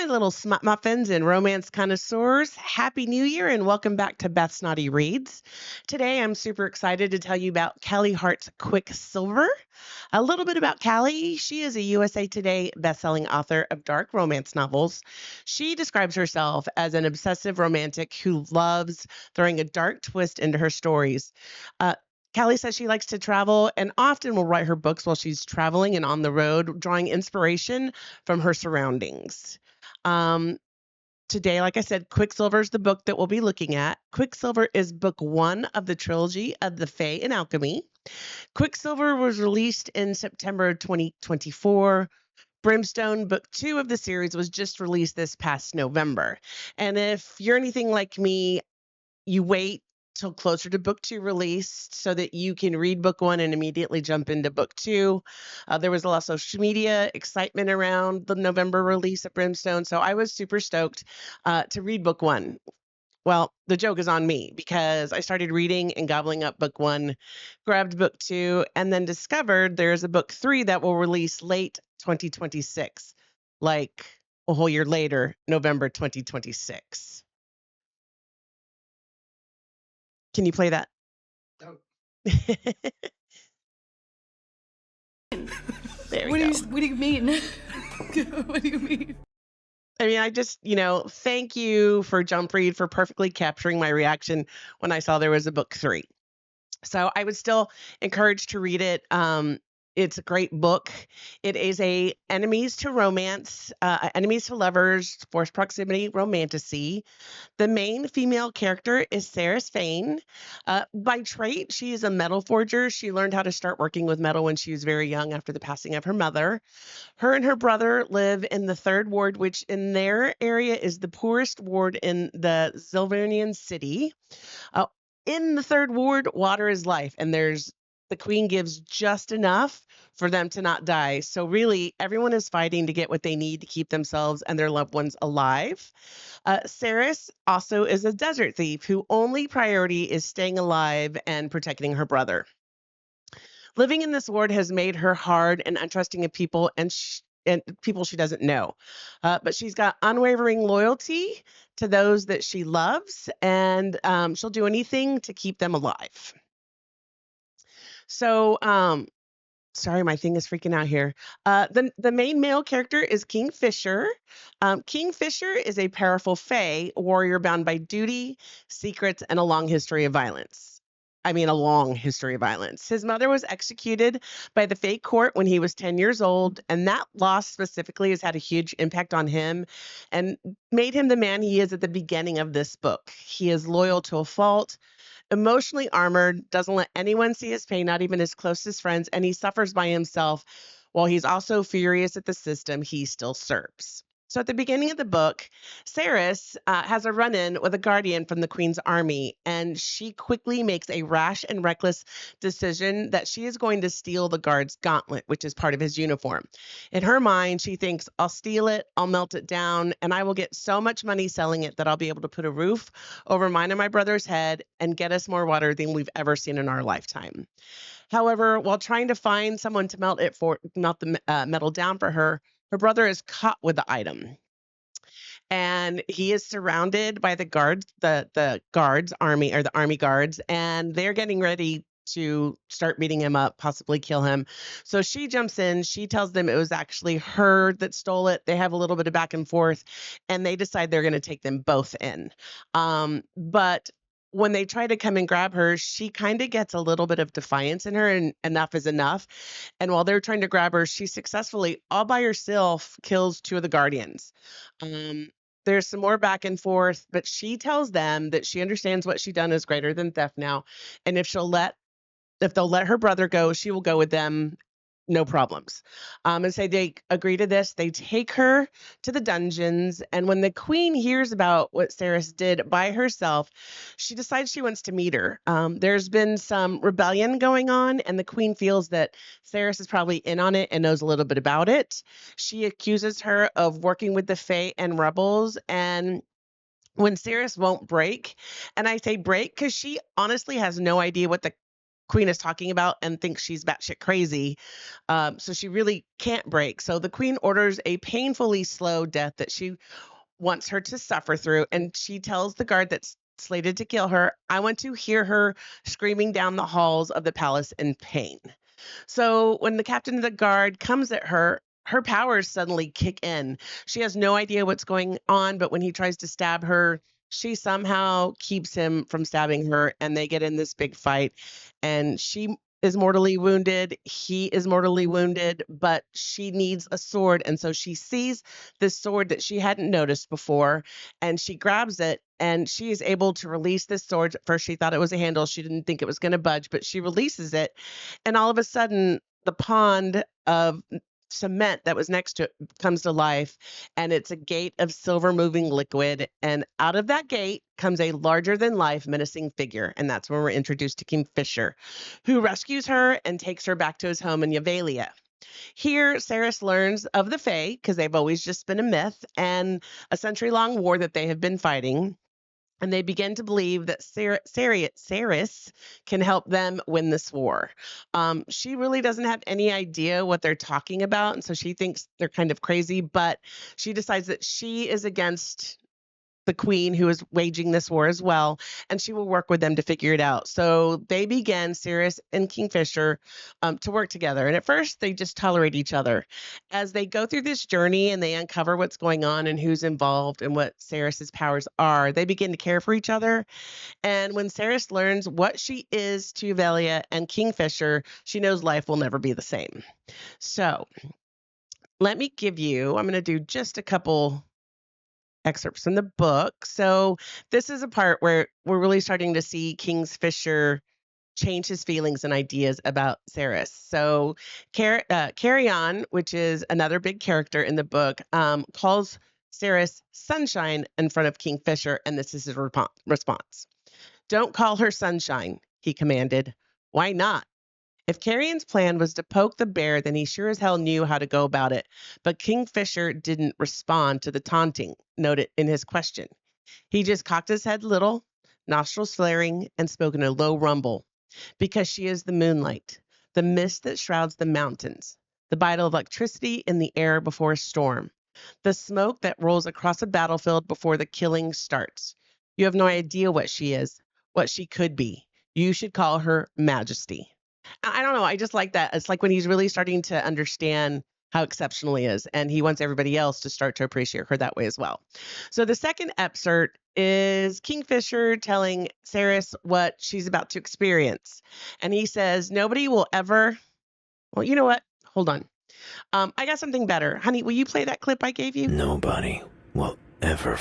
my little smut muffins and romance connoisseurs. Happy New Year and welcome back to Beth's Naughty Reads. Today I'm super excited to tell you about Callie Hart's Quicksilver. A little bit about Callie. She is a USA Today bestselling author of dark romance novels. She describes herself as an obsessive romantic who loves throwing a dark twist into her stories. Uh, Callie says she likes to travel and often will write her books while she's traveling and on the road, drawing inspiration from her surroundings. Um, Today, like I said, Quicksilver is the book that we'll be looking at. Quicksilver is book one of the trilogy of the Fae and Alchemy. Quicksilver was released in September 2024. Brimstone, book two of the series, was just released this past November. And if you're anything like me, you wait till closer to book two release so that you can read book one and immediately jump into book two. There was a lot of social media excitement around the November release of Brimstone, so I was super stoked to read book one. Well, the joke is on me because I started reading and gobbling up book one, grabbed book two, and then discovered there's a book three that will release late 2026, like a whole year later, November 2026. Can you play that? Oh. There we go. What do you mean? What do you mean? I mean, I just, thank you for Jump Read for perfectly capturing my reaction when I saw there was a book three. So I would still encourage to read it. It's a great book. It is a enemies to romance, enemies to lovers, forced proximity, romantasy. The main female character is Saeris Fane. By trait, she is a metal forger. She learned how to start working with metal when she was very young after the passing of her mother. Her and her brother live in the third ward, which in their area is the poorest ward in the Ziveran city. In the third ward, water is life, and the queen gives just enough for them to not die. So really, everyone is fighting to get what they need to keep themselves and their loved ones alive. Saeris also is a desert thief whose only priority is staying alive and protecting her brother. Living in this ward has made her hard and untrusting of people and people she doesn't know. But she's got unwavering loyalty to those that she loves, and she'll do anything to keep them alive. So, sorry, my thing is freaking out here. The main male character is Kingfisher. Kingfisher is a powerful Fae warrior bound by duty, secrets, and a long history of violence. I mean, a long history of violence. His mother was executed by the Fae court when he was 10 years old, and that loss specifically has had a huge impact on him and made him the man he is at the beginning of this book. He is loyal to a fault, emotionally armored, doesn't let anyone see his pain, not even his closest friends, and he suffers by himself while he's also furious at the system he still serves. So at the beginning of the book, Saeris has a run-in with a guardian from the Queen's army, and she quickly makes a rash and reckless decision that she is going to steal the guard's gauntlet, which is part of his uniform. In her mind, she thinks, I'll steal it, I'll melt it down, and I will get so much money selling it that I'll be able to put a roof over mine and my brother's head and get us more water than we've ever seen in our lifetime. However, while trying to find someone to melt the metal down for her brother is caught with the item. And he is surrounded by the guards, the guards army, or the army guards, and they're getting ready to start beating him up, possibly kill him. So she jumps in, she tells them it was actually her that stole it. They have a little bit of back and forth, and they decide they're going to take them both in. But when they try to come and grab her, she kind of gets a little bit of defiance in her, and enough is enough. And while they're trying to grab her, she successfully, all by herself, kills two of the guardians. There's some more back and forth, but she tells them that she understands what she done is greater than theft now. And if they'll let her brother go, she will go with them. No problems. And say they agree to this. They take her to the dungeons. And when the queen hears about what Saeris did by herself, she decides she wants to meet her. There's been some rebellion going on, and the queen feels that Saeris is probably in on it and knows a little bit about it. She accuses her of working with the Fae and rebels, and when Saeris won't break, and I say break because she honestly has no idea what the queen is talking about and thinks she's batshit crazy. So she really can't break. So the queen orders a painfully slow death that she wants her to suffer through. And she tells the guard that's slated to kill her, I want to hear her screaming down the halls of the palace in pain. So when the captain of the guard comes at her, her powers suddenly kick in. She has no idea what's going on, but when he tries to stab her, she somehow keeps him from stabbing her, and they get in this big fight. And she is mortally wounded. He is mortally wounded, but she needs a sword. And so she sees this sword that she hadn't noticed before, and she grabs it. And she is able to release this sword. At first, she thought it was a handle. She didn't think it was going to budge, but she releases it, and all of a sudden, the pond of cement that was next to it comes to life, and it's a gate of silver moving liquid. And out of that gate comes a larger than life menacing figure. And that's when we're introduced to Kingfisher, who rescues her and takes her back to his home in Yavalia. Here, Saeris learns of the Fae, because they've always just been a myth and a century long war that they have been fighting. And they begin to believe that Saeris can help them win this war. She really doesn't have any idea what they're talking about, and so she thinks they're kind of crazy, but she decides that she is against the queen who is waging this war as well, and she will work with them to figure it out. So they begin, Saeris and Kingfisher, to work together. And at first, they just tolerate each other. As they go through this journey and they uncover what's going on and who's involved and what Saeris's powers are, they begin to care for each other. And when Saeris learns what she is to Velia and Kingfisher, she knows life will never be the same. So let me give you, I'm going to do just a couple excerpts from the book. So this is a part where we're really starting to see Kingfisher change his feelings and ideas about Saeris. So Carry On, which is another big character in the book, calls Saeris Sunshine in front of Kingfisher, and this is his response. Don't call her Sunshine, he commanded. Why not? If Carrion's plan was to poke the bear, then he sure as hell knew how to go about it. But Kingfisher didn't respond to the taunting noted in his question. He just cocked his head a little, nostrils flaring, and spoke in a low rumble. Because she is the moonlight, the mist that shrouds the mountains, the vital electricity in the air before a storm, the smoke that rolls across a battlefield before the killing starts. You have no idea what she is, what she could be. You should call her Majesty. I don't know. I just like that. It's like when he's really starting to understand how exceptional he is, and he wants everybody else to start to appreciate her that way as well. So the second excerpt is Kingfisher telling Saeris what she's about to experience. And he says, nobody will ever, well, you know what? Hold on. I got something better. Honey, will you play that clip I gave you? Nobody will ever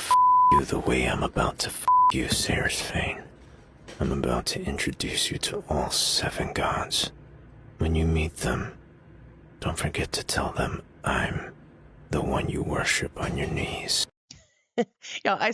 you the way I'm about to you, Saeris Fane. I'm about to introduce you to all 7 gods. When you meet them, don't forget to tell them I'm the one you worship on your knees. Yeah, I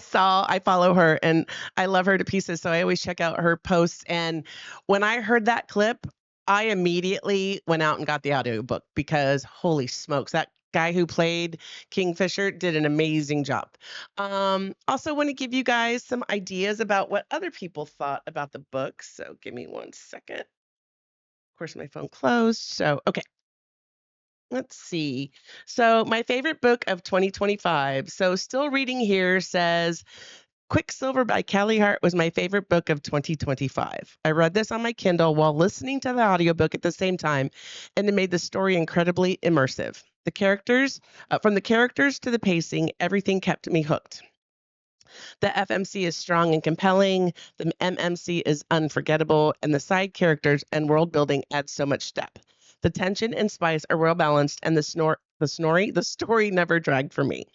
follow her and I love her to pieces. So I always check out her posts. And when I heard that clip, I immediately went out and got the audiobook because holy smokes, that guy who played Kingfisher did an amazing job. Also want to give you guys some ideas about what other people thought about the book. So give me 1 second. Of course, my phone closed. So, okay. Let's see. So, my favorite book of 2025. So, still reading here says Quicksilver by Callie Hart was my favorite book of 2025. I read this on my Kindle while listening to the audiobook at the same time, and it made the story incredibly immersive. The characters, from the characters to the pacing, everything kept me hooked. The FMC is strong and compelling, the MMC is unforgettable, and the side characters and world building add so much depth. The tension and spice are well balanced, and the story never dragged for me.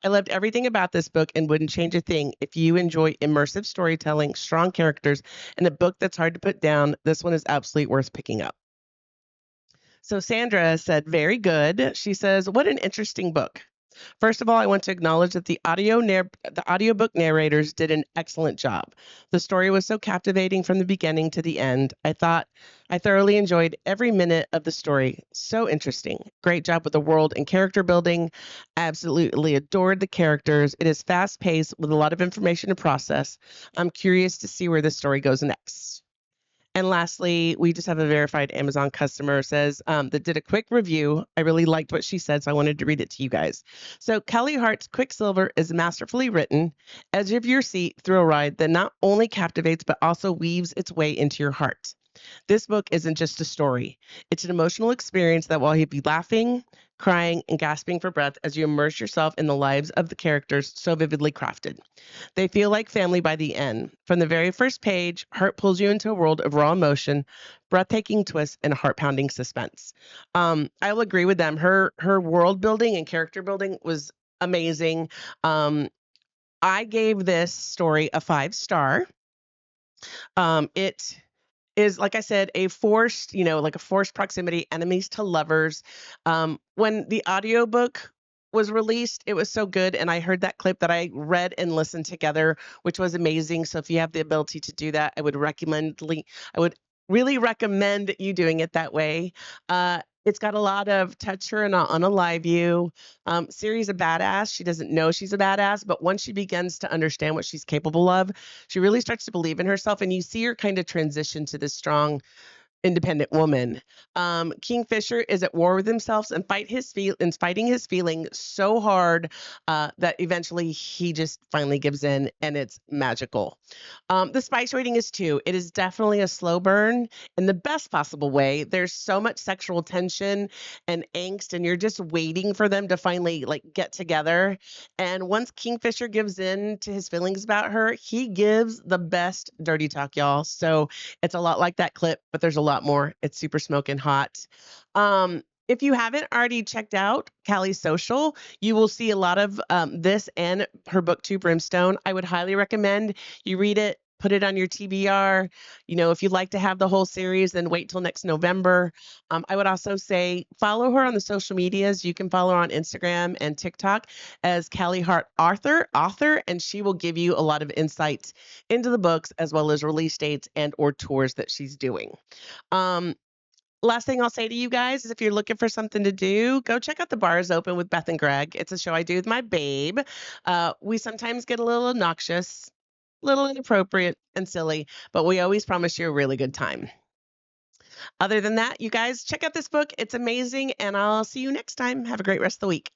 I loved everything about this book and wouldn't change a thing. If you enjoy immersive storytelling, strong characters, and a book that's hard to put down, this one is absolutely worth picking up. So Sandra said, very good. She says, what an interesting book. First of all, I want to acknowledge that the audiobook narrators did an excellent job. The story was so captivating from the beginning to the end. I thoroughly enjoyed every minute of the story. So interesting. Great job with the world and character building. I absolutely adored the characters. It is fast-paced with a lot of information to process. I'm curious to see where this story goes next. And lastly, we just have a verified Amazon customer says that did a quick review. I really liked what she said, so I wanted to read it to you guys. So Kelly Hart's Quicksilver is masterfully written, edge of your seat through a ride that not only captivates but also weaves its way into your heart. This book isn't just a story. It's an emotional experience that will leave you laughing, crying, and gasping for breath as you immerse yourself in the lives of the characters so vividly crafted. They feel like family by the end. From the very first page, Hart pulls you into a world of raw emotion, breathtaking twists, and heart-pounding suspense. I will agree with them. Her world building and character building was amazing. I gave this story a 5-star. It is, like I said, a forced, like a forced proximity, enemies to lovers. When the audiobook was released, it was so good. And I heard that clip that I read and listened together, which was amazing. So if you have the ability to do that, I would really recommend you doing it that way. It's got a lot of touch her and unalive you. Siri's a badass. She doesn't know she's a badass, but once she begins to understand what she's capable of, she really starts to believe in herself, and you see her kind of transition to this strong, independent woman. Kingfisher is at war with himself and fighting his feelings so hard that eventually he just finally gives in, and it's magical. The spice rating is 2. It is definitely a slow burn in the best possible way. There's so much sexual tension and angst, and you're just waiting for them to finally like get together. And once Kingfisher gives in to his feelings about her, he gives the best dirty talk, y'all. So it's a lot like that clip, but there's a lot more. It's super smoking hot. If you haven't already checked out Callie's social, you will see a lot of this and her book 2, Brimstone. I would highly recommend you read it, put it on your TBR. If you'd like to have the whole series, then wait till next November. I would also say follow her on the social medias. You can follow her on Instagram and TikTok as Callie Hart author, and she will give you a lot of insights into the books as well as release dates and or tours that she's doing. Last thing I'll say to you guys is if you're looking for something to do, go check out The Bar is Open with Beth and Greg. It's a show I do with my babe. We sometimes get a little obnoxious, a little inappropriate and silly, but we always promise you a really good time. Other than that, you guys check out this book. It's amazing, and I'll see you next time. Have a great rest of the week.